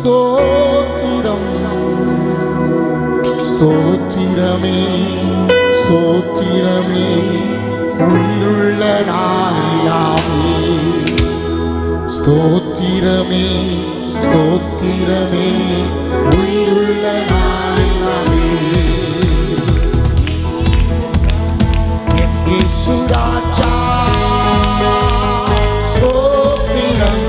ஸ்தோத்திரம் ஸ்தோத்திரமே ஸ்தோத்திரமே உயிருள்ள நாளாமே ஸ்தோத்திரமே ஸ்தோத்திரமே உயிருள்ள நாளாமே என் இயேசு ராஜா ஸ்தோத்திரம்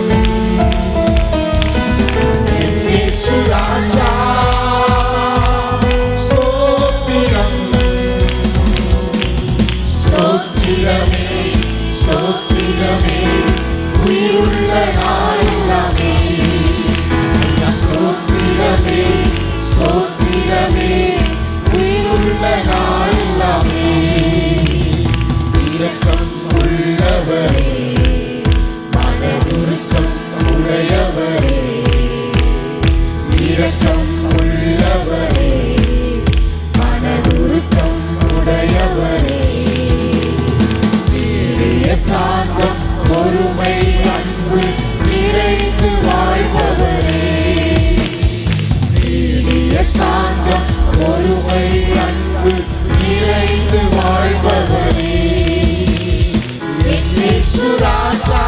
என் இயேசு ராஜா ஸ்தோத்திரம் ஸ்தோத்திரமே ஸ்தோத்திரமே உயிருள்ள நாளாமே ஸ்தோத்திரமே ஸ்தோத்திரமே உயிருள்ள நாளாமே இரக்கம் உள்ளவரே மனதுருக்கம் உடையவரே இரக்கம் உள்ளவரே மனதுருக்கம் உடையவரே சாந்தம் பொறுமை அன்பு நிறைந்து வாழ்பவரே சாந்தம் பொறுமை அன்பு நிறைந்து வாழ்பவரே என் இயேசு ராஜா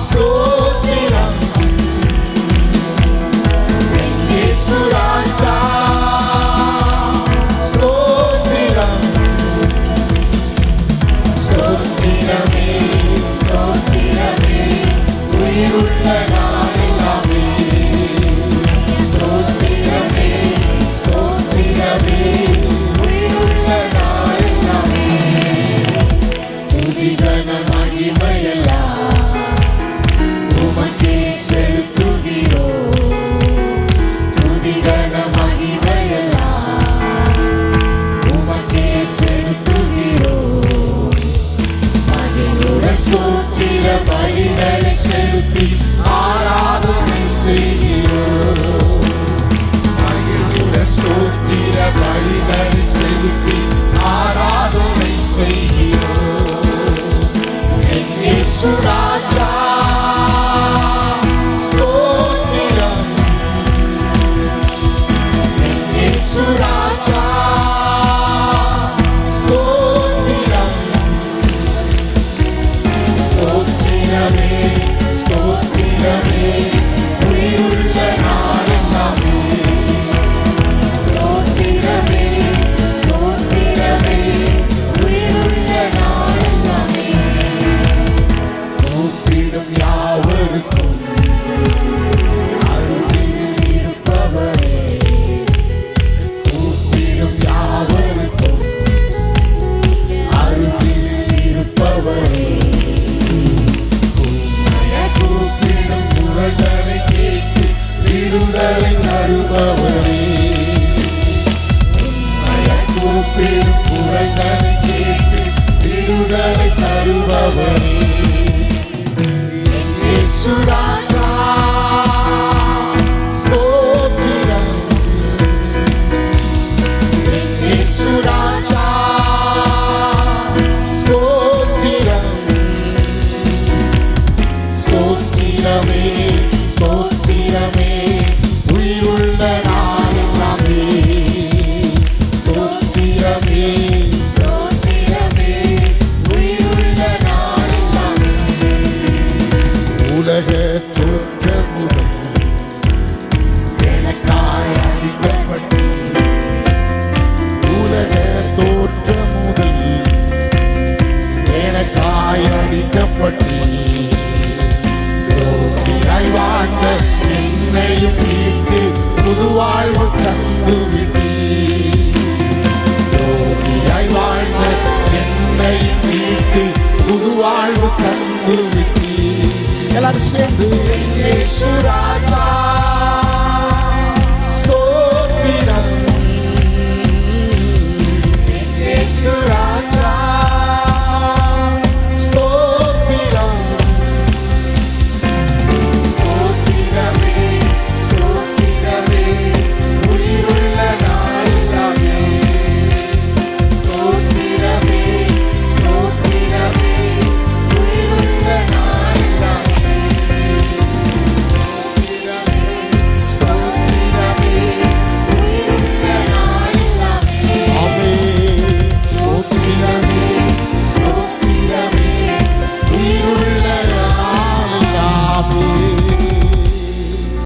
ஸ்தோத்திரம் என் இயேசு ராஜா ஸ்தோத்திரம் ஸ்தோத்திரமே ஸ்தோத்திரமே உயிருள்ள நாளெல்லாமே ஸ்தோத்திரமே ஸ்தோத்திரமே உயிருள்ள நாளெல்லாமே துதிகன மகிமையெல்லாம் உமக்கே செலுத்துகிறோம் துதிகன மகிமையெல்லாம் உமக்கே செலுத்துகிறோம் மகிழுடன் ஸ்தோத்திர பலிகளை செலுத்தி ஆராதனை செய்கிறோம் மகிழுடன் ஸ்தோத்திர பலிகளை செலுத்தி ஆராதனை செய்கிறோம் என் இயேசு ராஜா ஸ்தோத்திரம் என் இயேசு ராஜா ஸ்தோத்திரம் ஸ்தோத்திரமே ஸ்தோத்திரமே உயிருள்ள நாளெல்லாமே ஸ்தோத்திரமே ஸ்தோத்திரமே உயிருள்ள நாளெல்லாமே கூப்பிடும் யாவருக்கும் அருகில் இருப்பவரே கூப்பிடும் யாவருக்கும் அருகில் இருப்பவரே கூப்பிடும் குரல்களை கேட்டு விடுதலை தருபவரே கூப்பிடும் குரல்களை கேட்டு விடுதலை தருபவரே இயேசு ராஜா ஸ்தோத்திரம் இயேசு ராஜா ஸ்தோத்திரம் ஸ்தோத்திரமே ஸ்தோத்திரமே உயிருள்ள நாளெல்லாமே ஸ்தோத்திரமே ஸ்தோத்திரமே உயிருள்ள நாளெல்லாமே உலக தோற்றம் முதல் எனக்காய் அடிக்கப்பட்டு உலக தோற்றம் முதல் எனக்காய் அடிக்கப்பட்டு வாழ்ந்த என்னையும்